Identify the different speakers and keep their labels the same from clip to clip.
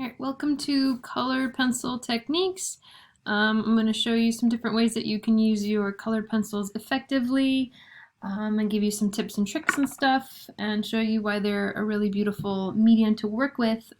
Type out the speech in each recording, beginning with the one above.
Speaker 1: All right, welcome to Colored Pencil Techniques. I'm going to show you some different ways that you can use your colored pencils effectively and give you some tips and tricks and stuff and show you why they're a really beautiful medium to work with.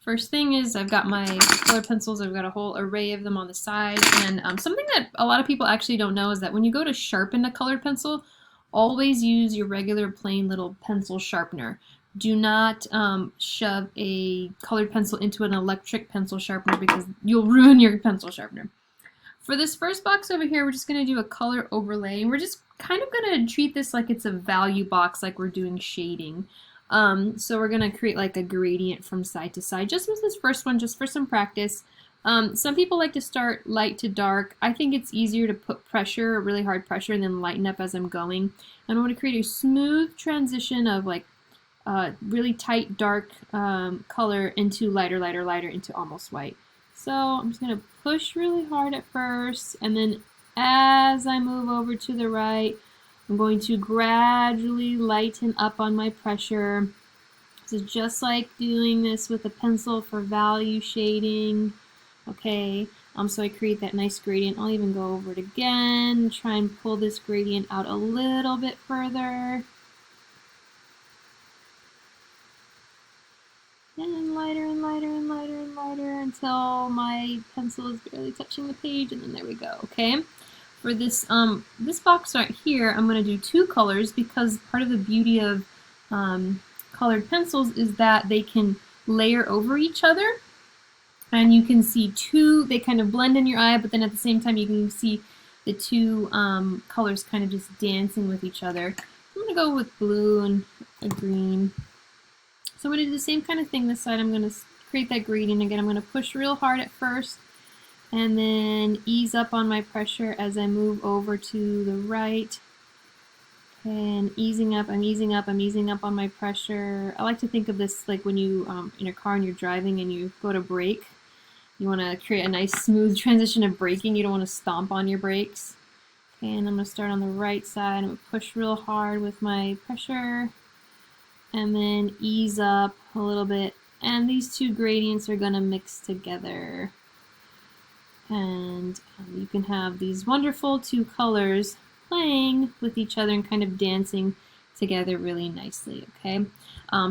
Speaker 1: First thing is I've got my colored pencils. I've got a whole array of them on the side, and something that a lot of people actually don't know is that when you go to sharpen a colored pencil, always use your regular plain little pencil sharpener. Do not shove a colored pencil into an electric pencil sharpener because you'll ruin your pencil sharpener. For this first box over here, we're just going to do a color overlay, and we're just kind of going to treat this like it's a value box, like we're doing shading. So we're going to create like a gradient from side to side, just with this first one, just for some practice. Some people like to start light to dark. I think it's easier to put pressure, really hard pressure, and then lighten up as I'm going. And I want to create a smooth transition of like really tight dark color into lighter, lighter, lighter into almost white. So I'm just going to push really hard at first, and then as I move over to the right, I'm going to gradually lighten up on my pressure. So just like doing this with a pencil for value shading. Okay, so I create that nice gradient. I'll even go over it again, try and pull this gradient out a little bit further. And lighter and lighter and lighter and lighter until my pencil is barely touching the page, and then there we go. Okay, for this this box right here, I'm going to do two colors because part of the beauty of colored pencils is that they can layer over each other, and you can see two. They kind of blend in your eye, but then at the same time you can see the two colors kind of just dancing with each other. I'm going to go with blue and a green. So I'm going to do the same kind of thing this side. I'm going to create that gradient again. I'm going to push real hard at first and then ease up on my pressure as I move over to the right. And easing up, I'm easing up, I'm easing up on my pressure. I like to think of this like when you, in your car and you're driving and you go to brake. You want to create a nice smooth transition of braking. You don't want to stomp on your brakes. Okay, and I'm going to start on the right side. I'm going to push real hard with my pressure, and then ease up a little bit, and these two gradients are going to mix together, and you can have these wonderful two colors playing with each other and kind of dancing together really nicely. Okay,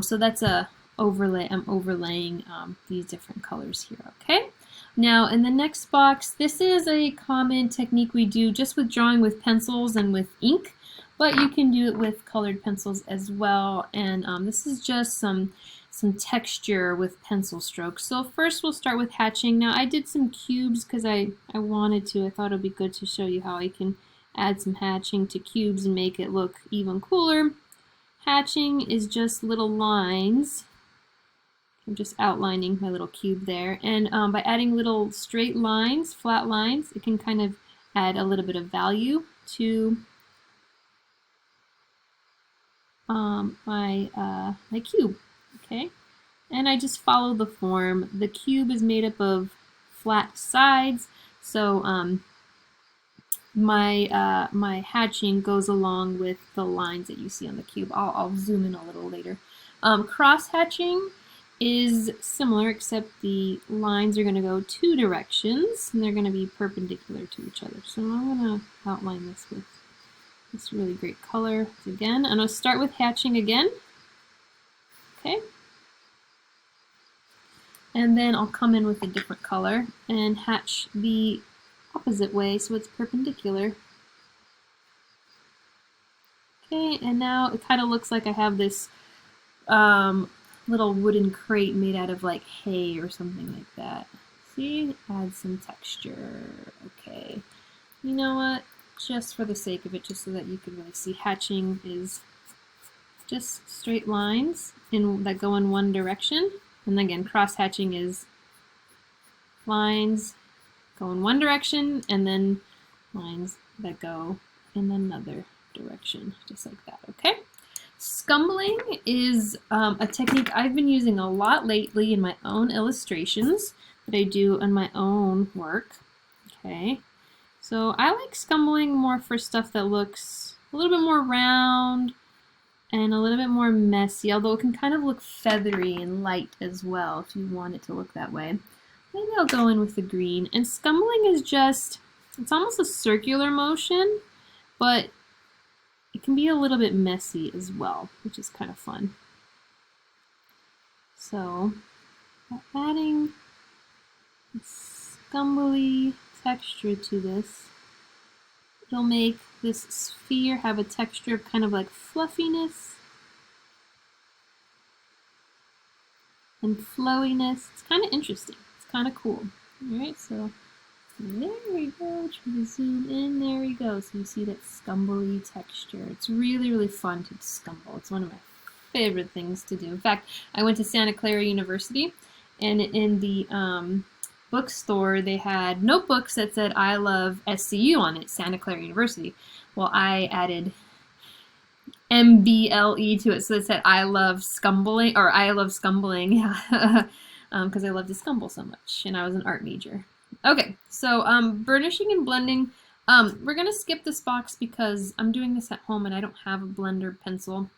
Speaker 1: so that's a overlay. I'm overlaying these different colors here. Okay, now in the next box, this is a common technique we do just with drawing with pencils and with ink, but you can do it with colored pencils as well. And this is just some texture with pencil strokes. So first we'll start with hatching. Now I did some cubes because I wanted to. I thought it would be good to show you how I can add some hatching to cubes and make it look even cooler. Hatching is just little lines. I'm just outlining my little cube there. And by adding little straight lines, flat lines, it can kind of add a little bit of value to my cube. Okay, and I just follow the form. The cube is made up of flat sides, so my hatching goes along with the lines that you see on the cube. I'll zoom in a little later. Cross hatching is similar, except the lines are going to go two directions, and they're going to be perpendicular to each other. So I'm going to outline this with this really great color. Again, I'm going to start with hatching again. Okay. And then I'll come in with a different color and hatch the opposite way so it's perpendicular. Okay, and now it kind of looks like I have this little wooden crate made out of like hay or something like that. See? Add some texture. Okay. You know what? Just for the sake of it, just so that you can really see, hatching is just straight lines that go in one direction. And again, cross hatching is lines go in one direction and then lines that go in another direction, just like that. Okay. Scumbling is a technique I've been using a lot lately in my own illustrations that I do in my own work. Okay. So I like scumbling more for stuff that looks a little bit more round and a little bit more messy, although it can kind of look feathery and light as well if you want it to look that way. Maybe I'll go in with the green. And scumbling is just, it's almost a circular motion, but it can be a little bit messy as well, which is kind of fun. So, adding scumbly texture to this, it'll make this sphere have a texture of kind of like fluffiness and flowiness. It's kind of interesting. It's kind of cool. Alright, so there we go. Try to zoom in. There we go. So you see that scumbly texture. It's really, really fun to scumble. It's one of my favorite things to do. In fact, I went to Santa Clara University, and in the bookstore they had notebooks that said I love SCU on it, Santa Clara University. Well, I added MBLE to it, so it said I love scumbling, or I love scumbling, because I love to scumble so much, and I was an art major. Okay, so burnishing and blending. We're gonna skip this box because I'm doing this at home and I don't have a blender pencil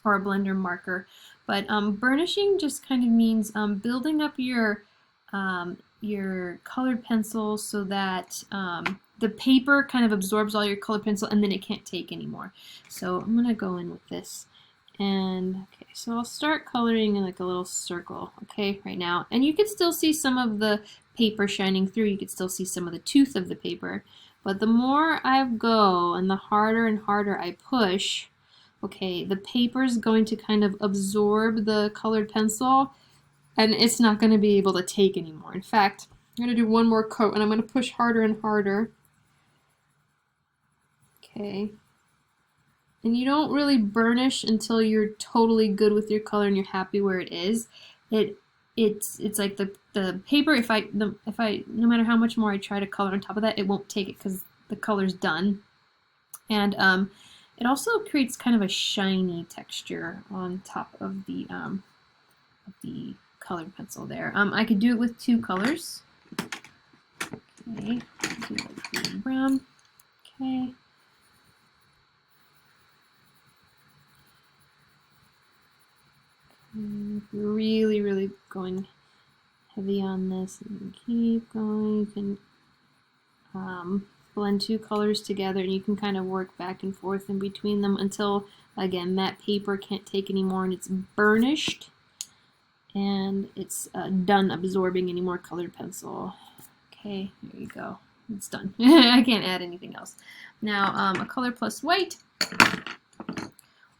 Speaker 1: or a blender marker. But burnishing just kind of means building up your colored pencil so that the paper kind of absorbs all your colored pencil and then it can't take anymore. So I'm gonna go in with this. And okay, so I'll start coloring in like a little circle, okay, right now. And you can still see some of the paper shining through. You can still see some of the tooth of the paper. But the more I go and the harder and harder I push, okay, the paper is going to kind of absorb the colored pencil and it's not going to be able to take anymore. In fact, I'm going to do one more coat and I'm going to push harder and harder. Okay. And you don't really burnish until you're totally good with your color and you're happy where it is. It's like the paper, if I no matter how much more I try to color on top of that, it won't take it because the color's done. And it also creates kind of a shiny texture on top of the colored pencil there. I could do it with two colors. Okay, do like green and brown. Okay. Really, really going heavy on this, and keep going. You can blend two colors together, and you can kind of work back and forth in between them until, again, that paper can't take anymore, and it's burnished, and it's done absorbing any more colored pencil. Okay, there you go. It's done. I can't add anything else. Now, a color plus white.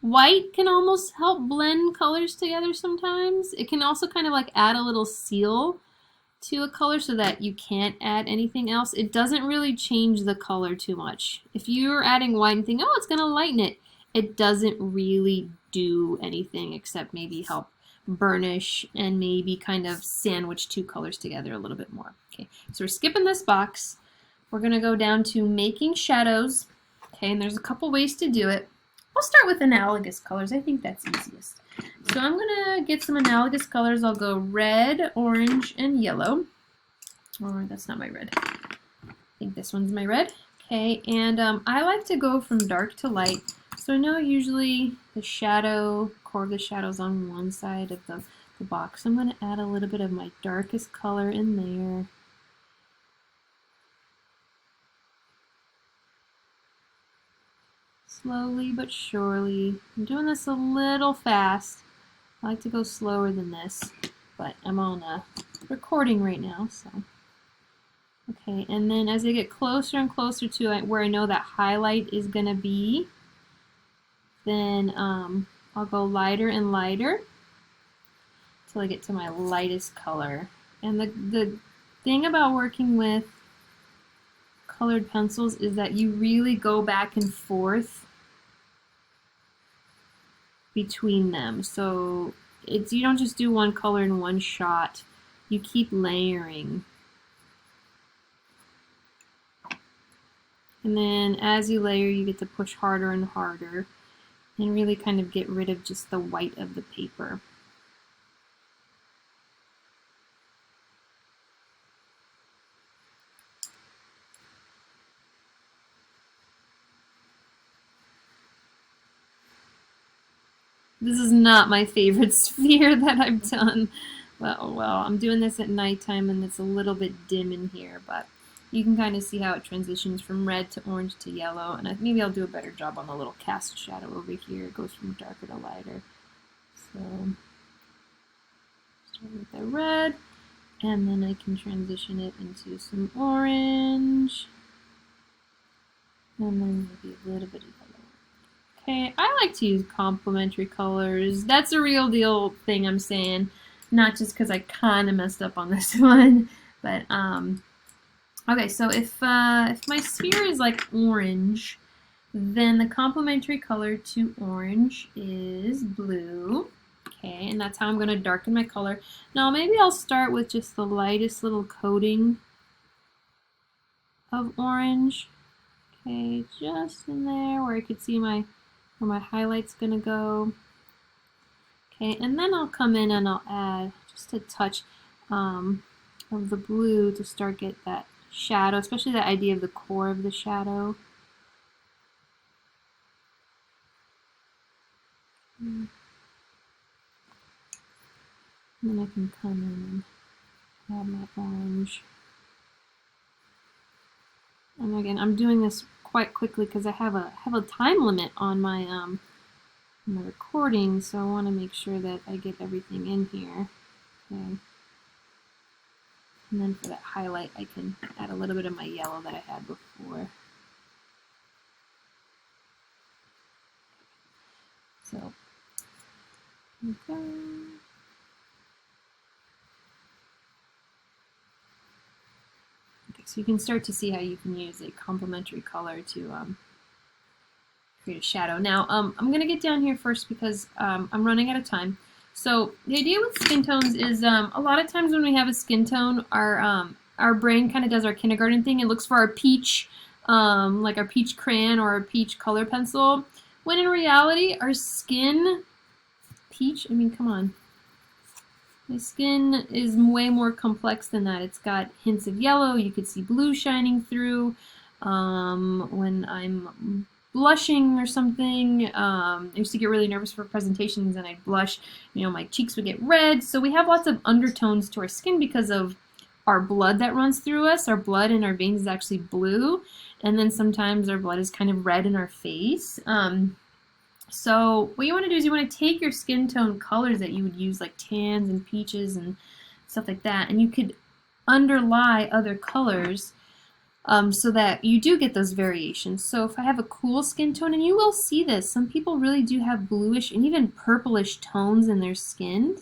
Speaker 1: White can almost help blend colors together sometimes. It can also kind of like add a little seal to a color so that you can't add anything else. It doesn't really change the color too much. If you're adding white and think, oh, it's going to lighten it, it doesn't really do anything except maybe help burnish and maybe kind of sandwich two colors together a little bit more. Okay, so we're skipping this box. We're going to go down to making shadows. Okay, and there's a couple ways to do it. I'll start with analogous colors. I think that's easiest. So I'm going to get some analogous colors. I'll go red, orange, and yellow. Or that's not my red. I think this one's my red. Okay, and I like to go from dark to light. So I know usually the shadow, core of the shadow's on one side of the box. I'm going to add a little bit of my darkest color in there. Slowly but surely. I'm doing this a little fast. I like to go slower than this, but I'm on a recording right now, so. Okay, and then as I get closer and closer to where I know that highlight is going to be, then I'll go lighter and lighter until I get to my lightest color. And the thing about working with colored pencils is that you really go back and forth between them. So you don't just do one color in one shot. You keep layering. And then as you layer, you get to push harder and harder and really kind of get rid of just the white of the paper. This is not my favorite sphere that I've done. Well, I'm doing this at nighttime and it's a little bit dim in here, but you can kind of see how it transitions from red to orange to yellow, and maybe I'll do a better job on the little cast shadow over here. It goes from darker to lighter. So, start with the red, and then I can transition it into some orange, and then maybe a little bit of yellow. Okay, I like to use complementary colors. That's a real deal thing I'm saying, not just because I kind of messed up on this one, but okay, so if my sphere is like orange, then the complementary color to orange is blue. Okay, and that's how I'm going to darken my color. Now maybe I'll start with just the lightest little coating of orange. Okay, just in there where I could see where my highlight's going to go. Okay, and then I'll come in and I'll add just a touch of the blue to start get that shadow, especially the idea of the core of the shadow. And then I can come in and add my orange. And again, I'm doing this quite quickly because I have a time limit on my recording, so I want to make sure that I get everything in here. Okay. And then for that highlight, I can add a little bit of my yellow that I had before. So, okay. So you can start to see how you can use a complementary color to create a shadow. Now, I'm going to get down here first because I'm running out of time. So the idea with skin tones is a lot of times when we have a skin tone, our brain kind of does our kindergarten thing and looks for our peach, like our peach crayon or our peach color pencil, when in reality, our skin, peach, I mean, come on. My skin is way more complex than that. It's got hints of yellow. You could see blue shining through. When I'm blushing or something, I used to get really nervous for presentations and I'd blush. You know, my cheeks would get red. So we have lots of undertones to our skin because of our blood that runs through us. Our blood in our veins is actually blue. And then sometimes our blood is kind of red in our face. So what you want to do is you want to take your skin tone colors that you would use, like tans and peaches and stuff like that, and you could underlie other colors so that you do get those variations. So if I have a cool skin tone, and you will see this, some people really do have bluish and even purplish tones in their skin.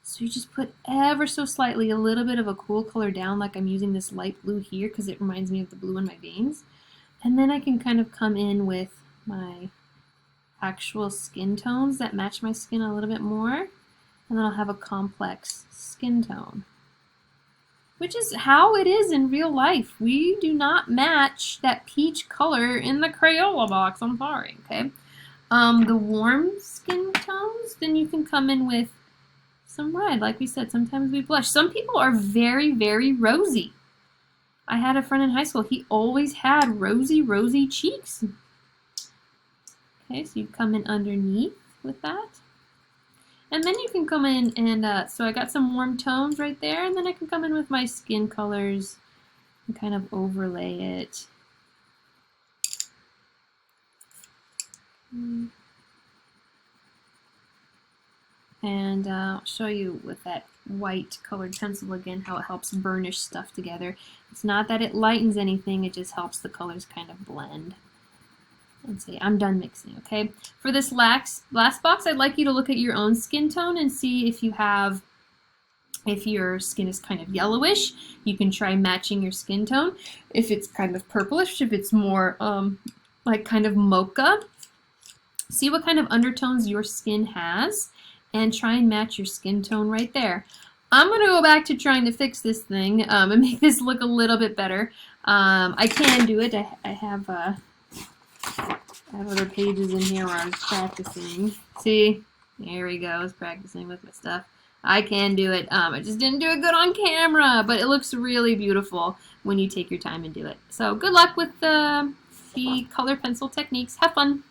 Speaker 1: So you just put ever so slightly a little bit of a cool color down, like I'm using this light blue here because it reminds me of the blue in my veins. And then I can kind of come in with my actual skin tones that match my skin a little bit more, and then I'll have a complex skin tone, which is how it is in real life. We do not match that peach color in the Crayola box, I'm sorry, okay? The warm skin tones, then you can come in with some red. Like we said, sometimes we blush. Some people are very, very rosy. I had a friend in high school, he always had rosy cheeks. Okay, so you come in underneath with that. And then you can come in and, so I got some warm tones right there, and then I can come in with my skin colors and kind of overlay it. And I'll show you with that white colored pencil again how it helps burnish stuff together. It's not that it lightens anything, it just helps the colors kind of blend. And see, I'm done mixing, okay? For this last box, I'd like you to look at your own skin tone and see if your skin is kind of yellowish. You can try matching your skin tone. If it's kind of purplish, if it's more like kind of mocha, see what kind of undertones your skin has and try and match your skin tone right there. I'm going to go back to trying to fix this thing and make this look a little bit better. I can do it. I have other pages in here where I was practicing. See? There we go. I was practicing with my stuff. I can do it. I just didn't do it good on camera, but it looks really beautiful when you take your time and do it. So good luck with the color pencil techniques. Have fun.